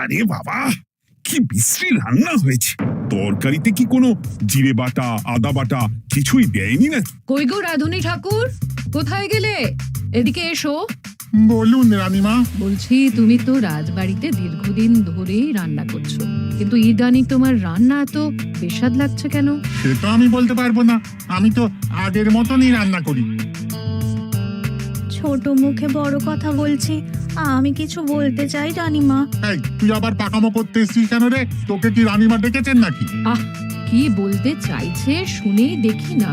আরে বাবা, কি বিশ্রী রান্না হয়েছে! তরকারিতে কি কোনো জিরে বাটা, আদা বাটা কিছুই দেয়নি না? কই গো রাধুনী ঠাকুর, কোথায় গেলে? এদিকে এসো। বলুন রানীমা। বলছি, তুমি তো রাজবাড়িতে দীর্ঘদিন ধরেই রান্না করছো, কিন্তু ইদানিং তোমার রান্না এত বেস্বাদ লাগছে কেন? সে তো আমি বলতে পারবো না, আমি তো আগের মতনই রান্না করি। ছোট মুখে বড় কথা বলছি, আমি কিছু বলতে চাই রানীমা। এই, তুই আবার পাকামো করতে এসেছিস কেন রে? তোকে কি রানীমা ডেকেছেন নাকি? আহ, কি বলতে চাইছে শুনেই দেখি না,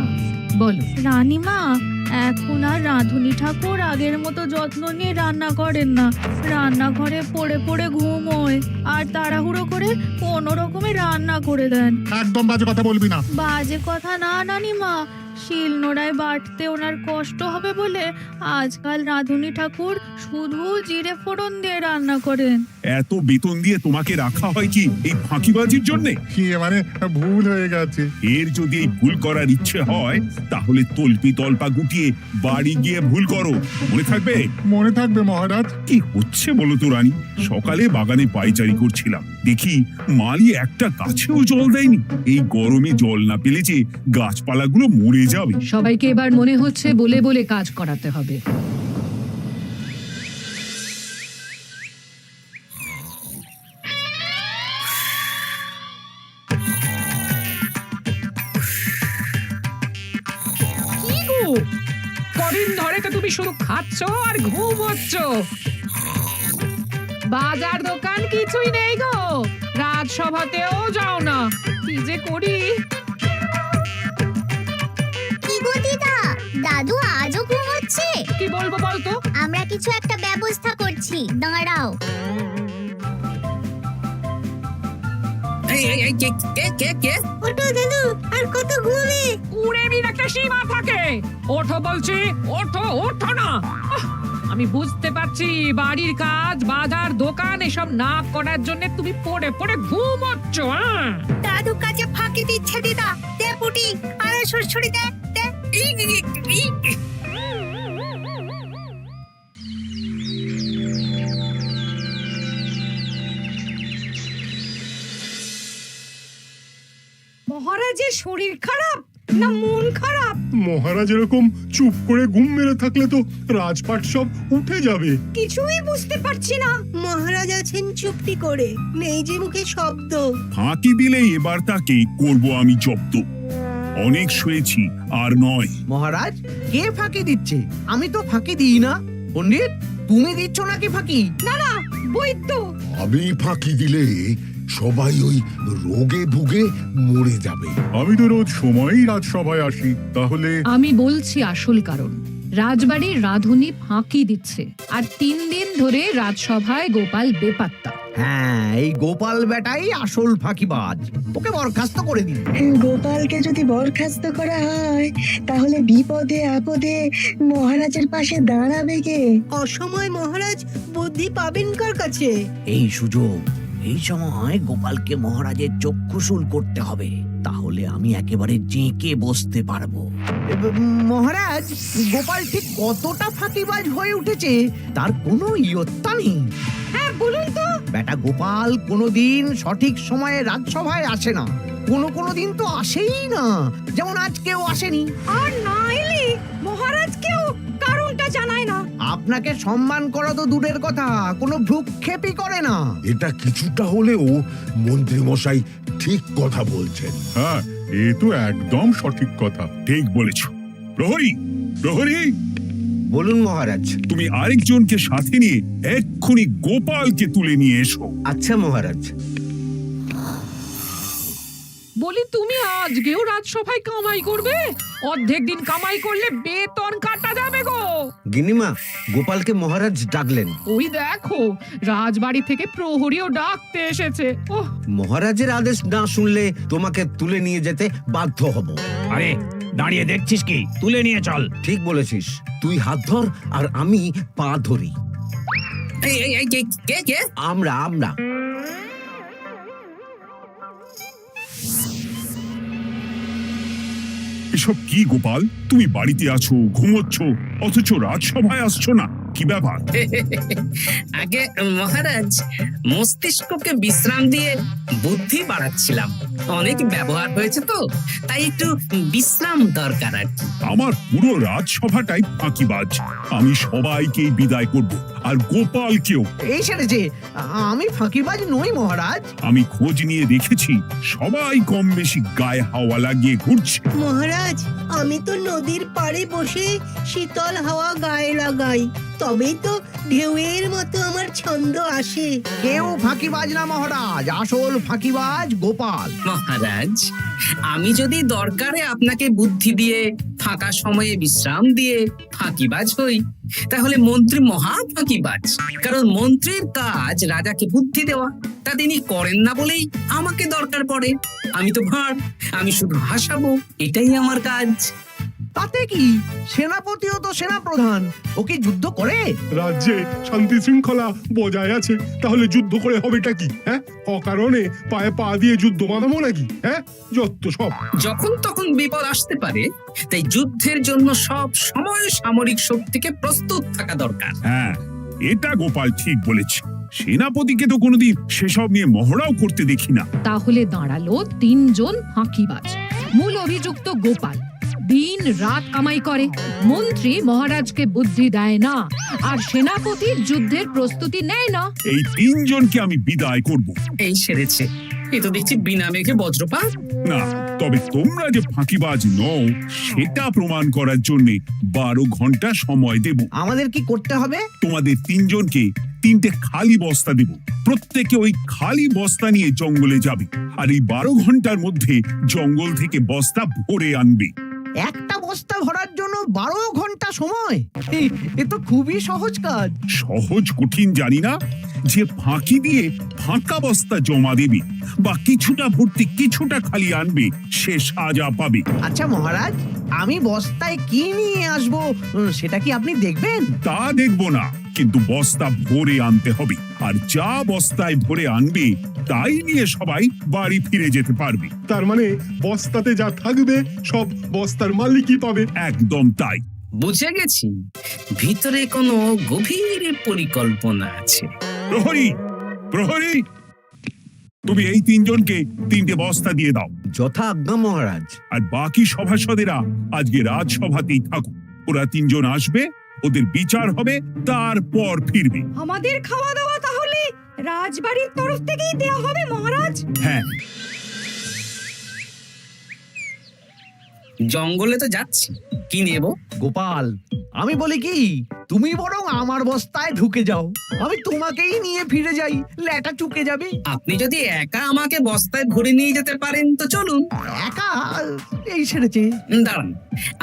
বলো। রানীমা, এখন আর রাধুনী ঠাকুর আগের মতো যত্ন নিয়ে রান্না করেন না। রান্নাঘরে পড়ে পড়ে ঘুমোয় আর তাড়াহুড়ো করে কোনো রকমে রান্না করে দেন। একদম বাজে কথা বলবি না। বাজে কথা না রানীমা, শিল নোড়ায় বাটতে ওনার কষ্ট হবে বলে আজকাল রাধুনী ঠাকুর শুধু জিরে ফোড়ন দিয়ে রান্না করেন। এত বেতন দিয়ে তোমাকে রাখা হয় কি এই ফাঁকিবাজির জন্যে? কি মানে ভুল হয়ে গেছে। এর যদি এই ভুল করার ইচ্ছে হয় তাহলে তল্পি তল্পা গুটিয়ে বাড়ি গিয়ে ভুল করো, মনে থাকবে? মনে থাকবে মহারাজ। কি হচ্ছে বলো তো রানী? সকালে বাগানে পায়চারি করছিলাম, দেখি মালি একটা গাছেও জল দেয়নি। এই গরমে জল না পেলে যে গাছপালাগুলো মরে যাবে। সবাইকে এবার মনে হচ্ছে বলে বলে কাজ করাতে হবে। কদিন ধরে তো তুমি শুধু খাচ্ছ আর ঘুমোচ্ছ। বাজার দোকান কিছুই নেই গো, রাজসভাতেও যাও না। কি যে করি। কি গো দিদা, দাদু আজও ঘুমোচ্ছে? কি বলবো বলতো? আমরা কিছু একটা ব্যবস্থা করছি, দাঁড়াও। ওঠো দাদু, আর কত ঘুমে? কুড়েমির একটা সীমা থাকে। ওঠো বলছি, ওঠো, ওঠো না। আমি বুঝতে পারছি বাড়ির কাজ, বাজার দোকান এসব না করার জন্য তুমি পড়ে পড়ে ঘুমোচ্ছ। দাদু কাজে ফাঁকি দিচ্ছে দিদা। দে পুটি, আর সরসরি দে। মহারাজের শরীর খারাপ না মন খারাপ? মহারাজ এরকম চুপ করে ঘুম মেরে থাকলে তো রাজপাট সব উঠে যাবে। কিছুই বুঝতে পারছি না। মহারাজ আছেন চুপটি করে, নেই যে মুখে শব্দ। ফাঁকি দিলে এবার তাকে করব আমি জব্দ। অনেক শুয়েছি, আর নয়। মহারাজ, কে ফাঁকি দিচ্ছে? আমি তো ফাঁকি দিই না। পণ্ডিত, তুমি দিচ্ছ নাকি ফাঁকি? না না, বৈদ্য। আমি ফাঁকি দিলে সবাই ওই রোগে ভুগে মরে যাবে। আমি তো রোজ সময়ই রাজসভায় আসি, তাহলে আমি বলছি আসল কারণ। রাজবাড়ির রাধুনী ফাঁকি দিচ্ছে, আর 3 দিন ধরে রাজসভায় গোপাল বেপাত্তা। হ্যাঁ, এই গোপাল বেটাই আসল ফাঁকিবাজ। ওকে বরখাস্ত করে দিন। গোপালকে যদি বরখাস্ত করা হয় তাহলে বিপদে আপদে মহারাজের পাশে দাঁড়াবে কে? অসময় মহারাজ বুদ্ধি পাবেন কার কাছে? এই সুযোগ, এই সময় গোপালকে মহারাজের চক্ষুশূল করতে হবে, তাহলে আমি একেবারে জেঁকে বসতে পারবো। মহারাজ, গোপাল ঠিক কতটা ফাঁকিবাজ হয়ে উঠেছে তার কোনো ইয়ত্তা নেই। হ্যাঁ, বলুন তো। বেটা গোপাল কোনোদিন সঠিক সময়ে রাজসভায় আসে না। কোনো দিন তো আসেই না, যেমন আজকেও আসেনি। আর না এলে মহারাজকেও কারণটা জানায় না। আপনাকে সম্মান করা তো দূরের কথা, কোনো ভ্রুক্ষেপই করে না। এটা কিছুটা হলেও মন্ত্রী মশাই ঠিক কথা বলছেন। হ্যাঁ, এ তো একদম সঠিক কথা। ঠিক বলেছ। প্রহরী, প্রহরী, বলুন মহারাজ। তুমি আরেকজনকে সাথে নিয়ে এক্ষুনি গোপালকে তুলে নিয়ে এসো। আচ্ছা মহারাজ। বলি, তুমি আজকেও রাজসভায় কামাই করবে? অর্ধেক দিন কামাই করলে বেতন কাটা যাবে গো। গিনিমা, গোপালকে মহারাজ ডাকলেন। ওই দেখো, রাজবাড়ি থেকে প্রহরীও ডাকতে এসেছে। ওহ, মহারাজের আদেশ না শুনলে তোমাকে তুলে নিয়ে যেতে বাধ্য হব। আরে দাঁড়িয়ে দেখছিস কি? তুলে নিয়ে চল। ঠিক বলেছিস, তুই হাত ধর আর আমি পা ধরি। আমরা এসব কি গোপাল? তুমি বাড়িতে আছো, ঘুমোচ্ছ, অথচ রাজসভায় আসছো না। কি ব্যাপার? আগে মহারাজ, মস্তিষ্ককে বিশ্রাম দিয়ে বুদ্ধি বাড়াচ্ছিলাম। অনেক ব্যবহার হয়েছে তো, তাই একটু বিশ্রাম দরকার আর কি। আমার পুরো রাজসভাটাই ফাঁকিবাজ। আমি সবাইকেই বিদায় করব, আর গোপালকেও। এই সেরেছে, আমি ফাঁকিবাজ নই মহারাজ। আমি খোঁজ নিয়ে দেখেছি সবাই কম বেশি গায়ে হাওয়া লাগিয়ে ঘুরছে। মহারাজ, আমি তো নদীর পাড়ে বসে শীতল হাওয়া গায়ে লাগাই, তবেই তো ঢেউয়ের মতো আমার ছন্দ আসে। কেউ ফাঁকিবাজ না মহারাজ, আসল ফাঁকিবাজ গোপাল। মহারাজ, আমি যদি দরকারে আপনাকে বুদ্ধি দিয়ে, ফাঁকা সময়ে বিশ্রাম দিয়ে ফাঁকিবাজ হই, তাহলে মন্ত্রী মহা ফাঁকিবাজ। কারণ মন্ত্রীর কাজ রাজাকে বুদ্ধি দেওয়া, তা তিনি করেন না বলেই আমাকে দরকার পড়ে। আমি তো ভাঁড়, আমি শুধু হাসাবো, এটাই আমার কাজ। তাতে কি, সেনাপতিও তো সেনাপ্রধান, ওকে যুদ্ধ করে? রাজ্যে শান্তি শৃঙ্খলা বজায় আছে, তাহলে যুদ্ধ করে হবেটা কি? হ্যাঁ, অকারণে পায়ে পা দিয়ে যুদ্ধ বাঁধাবো নাকি? হ্যাঁ, যত সব। যখন তখন বিপদ আসতে পারে, তাই যুদ্ধের জন্য সব সময় সামরিক শক্তিকে প্রস্তুত থাকা দরকার। হ্যাঁ, এটা গোপাল ঠিক বলেছে। সেনাপতিকে তো কোনোদিন সেসব নিয়ে মহড়াও করতে দেখি না। তাহলে দাঁড়ালো 3 জন ফাঁকিবাজ। মূল অভিযুক্ত গোপাল দিন রাত কামাই করে, মন্ত্রী মহারাজকে বুদ্ধি দেয় না, আর সেনাপতি যুদ্ধের প্রস্তুতি নেয় না। এই 3 জনকে আমি বিদায় করব। এই সেরেছে, এ তো দেখছি বিনা মেঘে বজ্রপাত। না, তবে তোমরা যে ফাঁকিবাজ নও সেটা প্রমাণ করার জন্য 12 ঘন্টা সময় দেব। আমাদের কি করতে হবে? তোমাদের 3 জনকে 3টে খালি বস্তা দেব। প্রত্যেকে ওই খালি বস্তা নিয়ে জঙ্গলে যাবে, আর এই 12 ঘন্টার মধ্যে জঙ্গল থেকে বস্তা ভরে আনবে। একটা বস্তা ভরার জন্য 12 ঘন্টা সময়? এ তো খুবই সহজ কাজ। সহজ কঠিন জানি না, যে ফাঁকি দিয়ে ফাঁকা বস্তা জমা দেবে বা কিছুটা ভর্তি কিছুটা খালি আনবে, সে সাজা পাবে। আচ্ছা মহারাজ, আমি বস্তায় কি নিয়ে আসবো সেটা কি আপনি দেখবেন? তা দেখবো না, কিন্তু বস্তা ভরে আনতে হবে। আর যা বস্তায় ভরে আনবে তাই নিয়ে সবাই বাড়ি ফিরে যেতে পারবে। তার মানে বস্তাতে যা থাকবে সব বস্তার মালিকই পাবে। একদম তাই। বুঝে গেছি, ভিতরে কোনো গভীর পরিকল্পনা আছে। প্রহরী, প্রহরী, তুমি এই 3 জনকে 3টে বস্তা দিয়ে দাও। যথা আজ্ঞা মহারাজ। আর বাকি সভাসদেরা আজকে রাজসভাতেই থাকুক। ওরা 3 জন আসবে, ওদের বিচার হবে, তারপর ফিরবে। আমাদের খাওয়া দাওয়া তাহলে রাজবাড়ির তরফ থেকেই দেওয়া হবে মহারাজ? হ্যাঁ। জঙ্গলে তো যাচ্ছি, কি নেব? গোপাল, আমি বলি কি, তুমি বরং আমার বস্তায় ঢুকে যাও, আমি তোমাকেই নিয়ে ফিরে যাই, লেটা চুকে যাবে। আপনি যদি একা আমাকে বস্তায় ভরে নিয়ে যেতে পারেন তো চলুন। একা? এই সেরেছে। দাঁড়ান,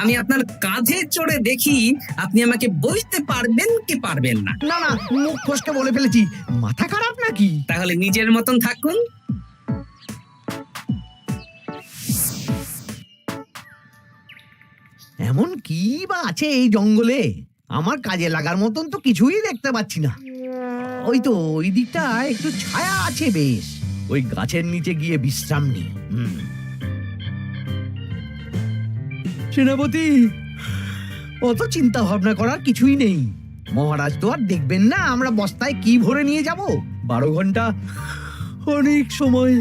আমি আপনার কাঁধে চড়ে দেখি আপনি আমাকে বইতে পারবেন কি পারবেন না। না না, মুখ ফসকে বলে ফেলেছি, মাথা খারাপ নাকি? তাহলে নিজের মতন থাকুন। এমন কি বা আছে এই জঙ্গলে? আমার কাজে লাগার মতন তো কিছুই দেখতে পাচ্ছি না। ওই তো ওই দিকটা একটু ছায়া আছে বেশ, ওই গাছের নিচে গিয়ে বিশ্রাম নি। সেনাপতি, অত চিন্তা ভাবনা করার কিছুই নেই। মহারাজ তো আর দেখবেন না আমরা বস্তায় কি ভরে নিয়ে যাব। 12 ঘন্টা অনেক সময়।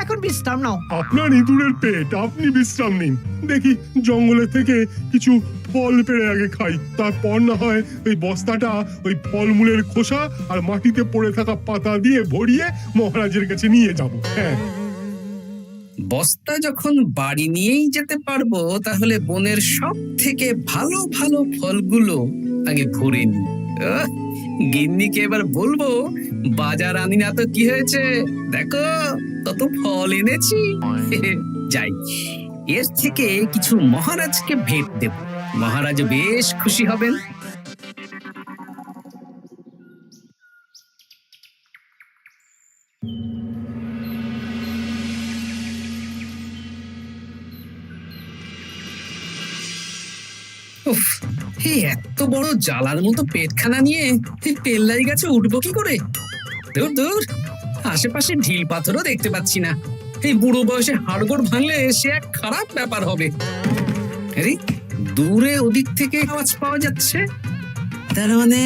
এখন বিশ্রাম নাও। আপনার ইঁদুরের পেট, আপনি বিশ্রাম নিন। দেখি জঙ্গলে থেকে কিছু ফল পেড়ে আগে খাই, তারপর না হয় ওই বস্তাটা ওই ফলমূলের খোসা আর মাটিতে পড়ে থাকা পাতা দিয়ে ভরিয়ে মহারাজের কাছে নিয়ে যাব। হ্যাঁ, বস্তা যখন বাড়ি নিয়েই যেতে পারবো, তাহলে বনের সব থেকে ভালো ভালো ফলগুলো আগে ভরে নি। গিন্নিকে এবার বলবো, বাজার আনি না তো কি হয়েছে, দেখো কত ফল এনেছি। যাই, এর থেকে কিছু মহারাজকে ভেট দেব, মহারাজ বেশ খুশি হবেন। উফ, এই এত বড় জ্বালার মতো পেটখানা নিয়ে এই পেল্লাই গাছে উঠবো কি করে? দূর দূর, আশেপাশে ঢিল পাথরও দেখতে পাচ্ছি না। এই বুড়ো বয়সে হাড়গোড় ভাঙলে সে এক খারাপ ব্যাপার হবে। আরে, দূরে ওদিক থেকে আওয়াজ পাওয়া যাচ্ছে। তার মানে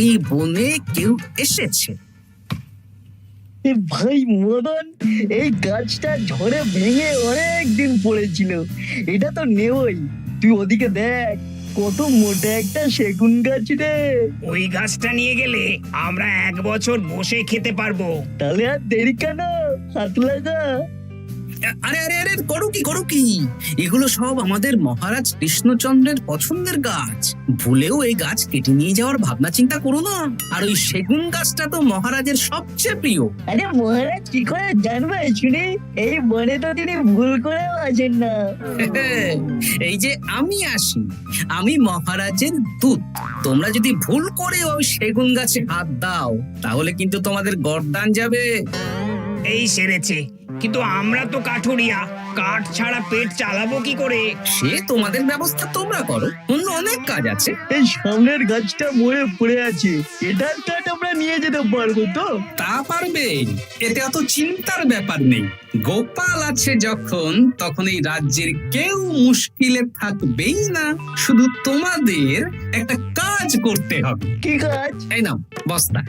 এই বনে কেউ এসেছে। ভাই মদন, এই গাছটা ঝড়ে ভেঙে অনেক দিন পড়েছিল, এটা তো নেবই। তুই ওদিকে দেখ, কত মোটা একটা সেগুন গাছ রে। ওই গাছটা নিয়ে গেলে আমরা 1 বছর বসে খেতে পারবো। তাহলে আর দেরি কেন, হাত লাগা। আরে আরে আরে, করো কি এগুলো সব আমাদের মহারাজ কৃষ্ণচন্দ্রের পছন্দের গাছ। ভুলেও এই গাছ কেটে নিয়ে যাওয়ার ভাবনা চিন্তা করো না। আর ওই সেগুন গাছটা তো মহারাজের সবচেয়ে প্রিয়। আরে মহারাজ কি করে জানবে শুনি, এই বনে তো তিনি ভুল করেও আসেন না। এই যে আমি আসি, আমি মহারাজের দূত। তোমরা যদি ভুল করে ওই সেগুন গাছে হাত দাও তাহলে কিন্তু তোমাদের গর্দান যাবে। এই সেরেছে, কিন্তু আমরা তো কাঠুরিয়া, কাঠ ছাড়া পেট চালাবো কি করে? সে তোমাদের ব্যবস্থা তোমরা করো, অন্য অনেক কাজ আছে। এই সামনের গাছটা মরে পড়ে আছে, এটার কাঠ আমরা নিয়ে যেতে পারবো তো? তা পারবে, এতে অত চিন্তার ব্যাপার নেই। গোপাল আছে যখন, তখন এই রাজ্যের কেউ মুশকিলে থাকবেই না। শুধু তোমাদের একটা কাজ করতে হবে। কি কাজ? এই নাও বস্তা।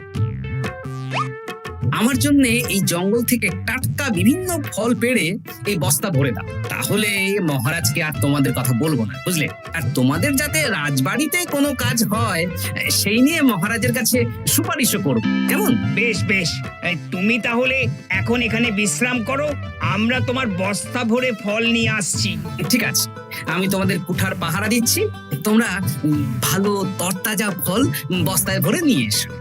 আমার জন্য এই জঙ্গল থেকে টাটকা বিভিন্ন ফল পেড়ে এই বস্তা ভরে দাও, তাহলে মহারাজকে আর তোমাদের কথা বলবো না, বুঝলে? আর তোমাদের যাতে রাজবাড়িতে কোনো কাজ হয় সেই নিয়ে মহারাজের কাছে সুপারিশও করবো, কেমন? বেশ বেশ, এই তুমি তাহলে এখন এখানে বিশ্রাম করো, আমরা তোমার বস্তা ভরে ফল নিয়ে আসছি। ঠিক আছে, আমি তোমাদের কুঠার পাহারা দিচ্ছি, তোমরা ভালো তরতাজা ফল বস্তায় ভরে নিয়ে এসো।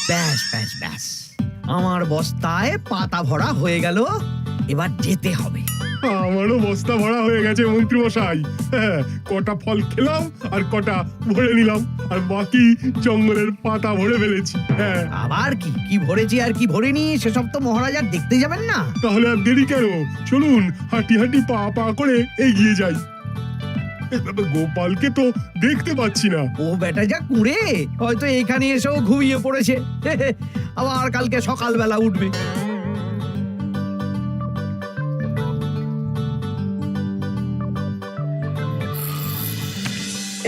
ব্যাস ব্যাস ব্যাস, আমার বস্তায় পাতা ভরা হয়ে গেল, এবার যেতে হবে। আমারও বস্তা ভরা হয়ে গেছে মন্ত্রী মশাই। হ্যাঁ, কটা ফল খেলাম আর কটা ভরে নিলাম, আর বাকি জঙ্গলের পাতা ভরে ফেলেছি। হ্যাঁ, আবার কি কি ভরেছি আর কি ভরিনি সেসব তো মহারাজ আর দেখতে যাবেন না। তাহলে আর দেরি কেন, চলুন হাঁটি হাঁটি পা পা করে এগিয়ে যাই। গোপালকে তো দেখতে পাচ্ছি না। ও বেটা যা কুঁড়ে, হয়তো এখানে এসেও ঘুমিয়ে পড়েছে। আবার কালকে সকালবেলা উঠবে।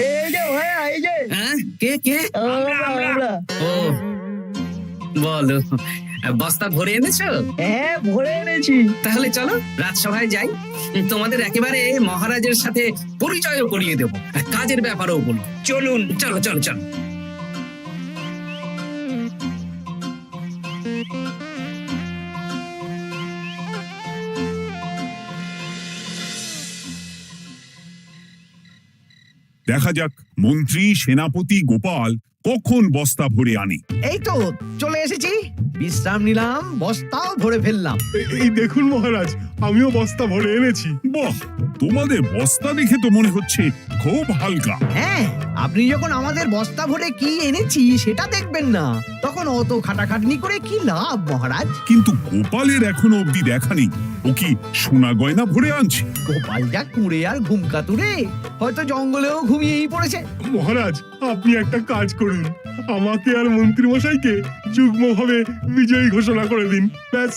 এই যে ভাইয়া, এই যে হ্যাঁ, কে কে? আমরা। ও বলো, বস্তা ভরে এনেছো? হ্যাঁ, ভরে এনেছি। তাহলে চলো রাজসভায় যাই, তোমাদের একেবারে মহারাজের সাথে পরিচয়ও করিয়ে দেবো, আর কাজের ব্যাপারেও বলবো। চলুন। চলো চলো চলো। দেখা যাক মন্ত্রী, সেনাপতি, গোপাল কখন বস্তা ভরে আনে। এই তো চলে এসেছি, বিশ্রাম নিলাম, বস্তাও ভরে ফেললাম। এই দেখুন মহারাজ, আমিও বস্তা ভরে এনেছি। বাহ, তোমাদের বস্তা দেখে তো মনে হচ্ছে খুব হালকা। হ্যাঁ, আপনি যখন আমাদের বস্তা ভরে কি এনেছি সেটা দেখবেন না, তখন অত খাটাখাটনি করে কি লাভ মহারাজ? কিন্তু গোপালের এখনো অব্দি দেখা নেই, ও কি সোনা গয়না ভরে আনছে? গোপাল যা কুঁড়ে আর ঘুমকাতুরে, হয়তো জঙ্গলেও ঘুমিয়েই পড়েছে। মহারাজ, আপনি একটা কাজ করুন, আমাকে আর মন্ত্রী মশাইকে যুগ্মভাবে বিজয়ী ঘোষণা করে দিন, ব্যাস।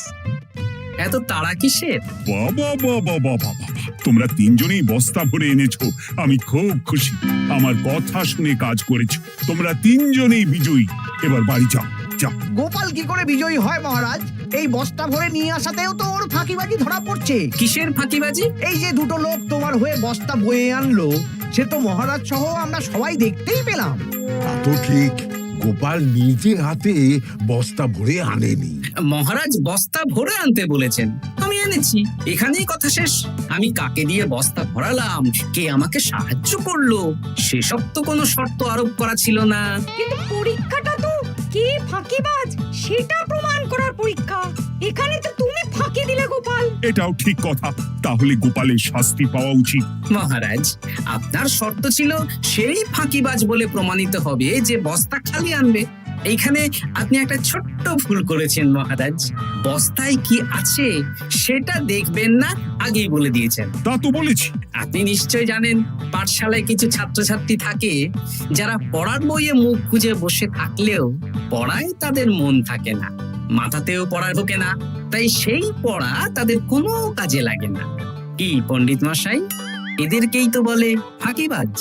এত তাড়া কিসের? বাবা বাবা বাবা বাবা, তোমরা তিনজনেই বস্তা ভরে এনেছো, আমি খুব খুশি। আমার কথা শুনে কাজ করেছো, তোমরা তিনজনেই বিজয়ী। এবার বাড়ি যাও, যাও। গোপাল কি করে বিজয়ী হয় মহারাজ? এই বস্তা ভরে নিয়ে আসাতেও তো ওর ফাঁকিবাজি ধরা পড়ছে। কিসের ফাঁকিবাজি? এই যে দুটো লোক তোমার হয়ে বস্তা বয়ে আনলো, সে তো মহারাজ সহ আমরা সবাই দেখতেই পেলাম। তা তো ঠিক, গোপাল নিজে হাতে বস্তা ভরে আনেনি। মহারাজ বস্তা ভরে আনতে বলেছেন, আমি এনেছি, এখানেই কথা শেষ। আমি কাকে দিয়ে বস্তা ভরালাম, কে আমাকে সাহায্য করলো, সেসব তো কোনো শর্ত আরোপ করা ছিল না। কিন্তু পরীক্ষাটা তো কে ফাঁকিবাজ সেটা প্রমাণ করার পরীক্ষা। এখানে তো তুমি ফাঁকি দিলে গোপাল। এটাও ঠিক কথা, তাহলে গোপালের শাস্তি পাওয়া উচিত। মহারাজ, আপনার শর্ত ছিল সেই ফাঁকিবাজ বলে প্রমাণিত হবে যে বস্তা খালি আনবে, এইখানে আপনি একটা ছোট্ট ভুল করেছেন মহারাজ। বস্তায় কি আছে সেটা দেখবেন না, আগেই বলে দিয়েছেন। তা তো বলেছি। আপনি নিশ্চয় জানেন পাঠশালায় কিছু ছাত্রছাত্রী থাকে যারা পড়ার বইয়ে মুখ গুজে বসে থাকলেও পড়ায় তাদের মন থাকে না, মাথাতেও পড়া ঢোকে না, তাই সেই পড়া তাদের কোনো কাজে লাগে না। কি পণ্ডিত মশাই, এদেরকেই তো বলে ফাঁকিবাজ।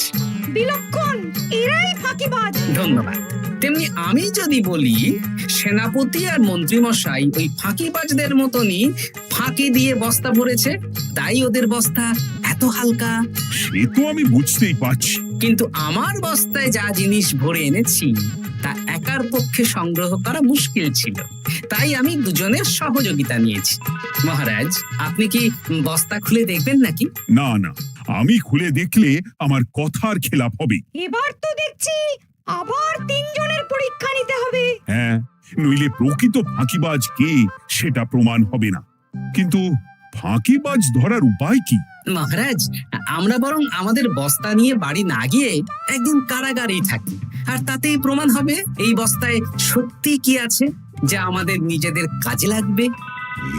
বিলক্ষণ, এরাই ফাঁকিবাজ। ধন্যবাদ। তেমনি আমি যদি বলি সেনাপতি আর মন্ত্রী মশাই ওই ফাঁকিবাজদের মতনই ফাঁকি দিয়ে বস্তা ভরেছে, তাই ওদের বস্তা এত হালকা। সে তো আমি বুঝতেই পারছি। কিন্তু আমার বস্তায় যা জিনিস ভরে এনেছি তা একার পক্ষে সংগ্রহ করা মুশকিল ছিল, তাই আমি দুজনের সহযোগিতা নিয়েছি। মহারাজ, আপনি কি বস্তা খুলে দেখবেন নাকি? না না, আমি খুলে দেখলে আমার কথার খেলাপ হবে। এবার তো দেখছি আবার তিনজনের পরীক্ষা নিতে হবে। হ্যাঁ, নইলে প্রকৃত ফাঁকিবাজ কে সেটা প্রমাণ হবে না। কিন্তু ফাঁকিবাজ ধরার উপায় কি? মহারাজ, আমরা বরং আমাদের বস্তা নিয়ে বাড়ি না গিয়ে একদিন কারাগারেই থাকি, আর তাতেই প্রমাণ হবে এই বস্তায় সত্যি কি আছে যা আমাদের নিজেদের কাজে লাগবে।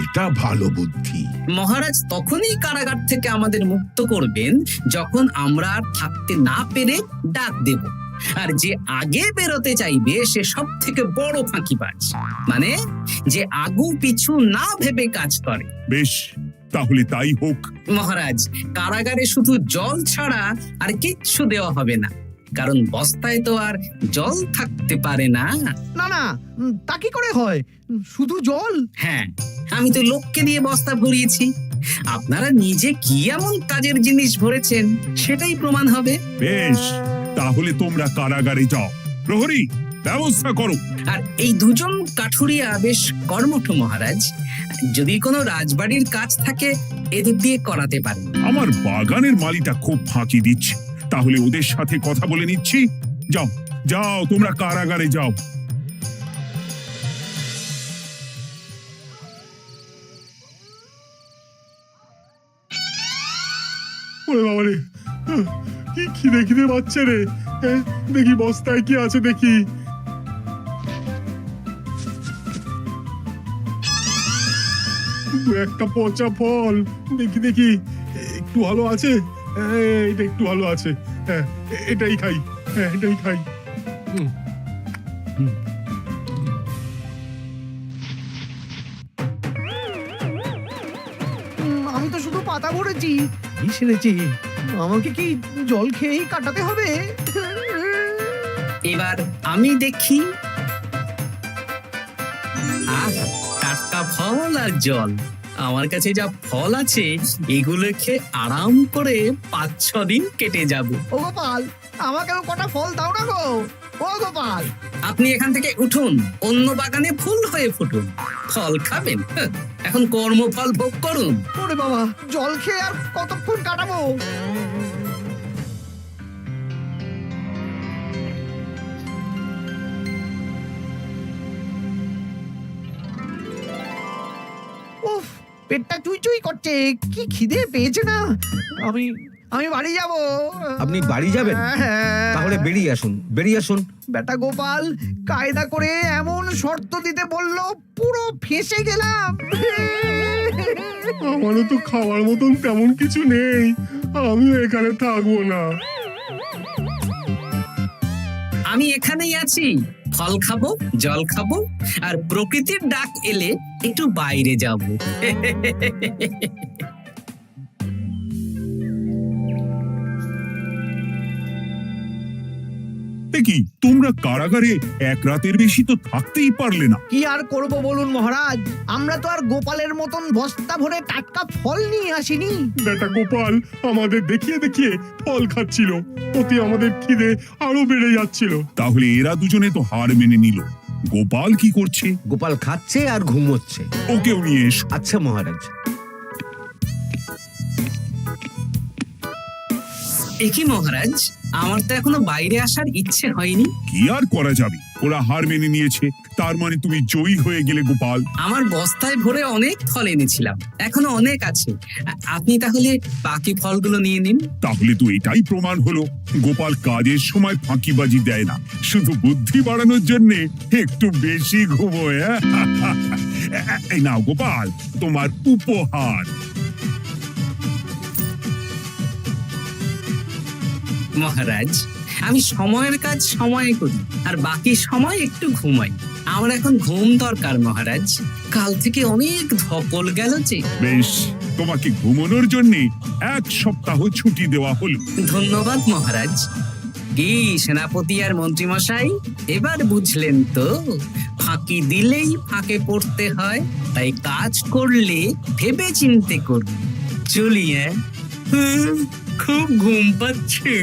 এটা ভালো বুদ্ধি। মহারাজ তখনই কারাগার থেকে আমাদের মুক্ত করবেন যখন আমরা আর থাকতে না পেরে ডাক দেব, আর যে আগে বেরোতে চাইবে সে সব থেকে বড় ফাঁকিবাজ, মানে যে আগু পিছু না ভেবে কাজ করে। বেশ, তাহলে তাই হোক। মহারাজ, কারাগারে শুধু জল ছাড়া আর কিচ্ছু দেওয়া হবে না, কারণ বস্তায় তো আর জল থাকতে পারে না। না না, তা কি করে হয়? শুধু জল? হ্যাঁ, আমি তো লোককে দিয়ে বস্তা ভরিয়েছি। আপনারা নিজে কি এমন কাজের জিনিস ভরেছেন সেটাই প্রমাণ হবে। বেশ, তাহলে তোমরা কারাগারে যাও। প্রহরী, ব্যবস্থা করো। আর এই দুজন কাঠুরিয়া বেশ কর্মঠ মহারাজ, যদি কোনো রাজবাড়ির কাজ থাকে এদের দিয়ে করাতে পারেন। আমার বাগানের মালিটা খুব ফাঁকি দিচ্ছে, তাহলে ওদের সাথে কথা বলে নিচ্ছি। যাও যাও, তোমরা কারাগারে যাও। ওরে বাবা রে, কি খিদে খিদে পাচ্ছে রে। দেখি বস্তায় কি আছে দেখি। দু একটা পচা ফল, দেখি দেখি একটু ভালো আছে। এটা একটু ভালো আছে। হ্যাঁ, এটাই খাই। হ্যাঁ, এটাই খাই। আমি তো শুধু পাতা ভরেছি, কি সেরেছি? আমাকে কি জল খেয়েই কাটাতে হবে? এবার আমি দেখি। আহ, টাটকা ফল আর জল। আমার কাছে যা ফল আছে এগুলো খেয়ে আরাম করে 5-6 দিন কেটে যাবে। ও গোপাল, আমাকেও কটা ফল দাও না গো। ও গোপাল, আপনি এখান থেকে উঠুন, অন্য বাগানে ফুল হয়ে ফুটুন। ফল খাবেন? এখন কর্মফল ভোগ করুন। ওরে বাবা, জল খেয়ে আর কতক্ষণ কাটাবো? উফ, পেটটা চুই চুই করছে, কি খিদে পেয়েছে না। আমি বাড়ি যাব। আপনি বাড়ি যাবেন? তাহলে বেরিয়ে আসুন, বেরিয়ে আসুন। বেটা গোপাল কায়দা করে এমন শর্ত দিতে বললো, পুরো ফেঁসে গেলাম। আমারও তো খাওয়ার মতন তেমন কিছু নেই, আমিও এখানে থাকবো না। আমি এখানেই আছি, ফল খাবো, জল খাবো, আর প্রকৃতির ডাক এলে একটু বাইরে যাব। কি তোমরা কারাগারে এক রাতের বেশি তো থাকতেই পারলে না? কি আর করব বলুন মহারাজ, আমরা তো আর গোপালের মতন বস্তা ভরে টাটকা ফল নিয়ে আসিনি। বেটা গোপাল আমাদের দেখিয়ে দেখিয়ে ফল খাচ্ছিল, অতি আমাদের খিদে আরো বেড়ে যাচ্ছিল। তাহলে এরা দুজনে তো হার মেনে নিল। গোপাল কি করছে? গোপাল খাচ্ছে আর ঘুমোচ্ছে। ওকেও নিয়ে এসো। আচ্ছা মহারাজ। একই মহারাজ, আমার তো এখনো বাইরে আসার ইচ্ছে হয়নি। কি আর করা যাবে, ওরা হার মেনে নিয়েছে, তার মানে তুমি জয়ী হয়ে গেলে গোপাল। আমার বস্তায় ভরে অনেক ফল এনেছিলাম, এখনো অনেক আছে। আপনি তাহলে বাকি ফলগুলো নিয়ে নিন। তাহলে তো এটাই প্রমাণ হলো গোপাল কাজের সময় ফাঁকিবাজি দেয় না, শুধু বুদ্ধি বাড়ানোর জন্য একটু বেশি ঘুমোয়। এই নাও গোপাল, তোমার উপহার। মহারাজ, আমি সময়ের কাজ সময়ে করি আর বাকি সময় একটু ঘুমাই। আমার এখন ঘুম দরকার মহারাজ, কাল থেকে অনেক ধকল গেল যে। বেশ, তোমাকে ঘুমানোর জন্য 1 সপ্তাহ ছুটি দেওয়া হলো। ধন্যবাদ মহারাজ। কি সেনাপতি আর মন্ত্রীমশাই, এবার বুঝলেন তো, ফাঁকি দিলেই ফাঁকে পড়তে হয়, তাই কাজ করলে ভেবে চিন্তে করুন। চলি, খুব ঘুম পাচ্ছে।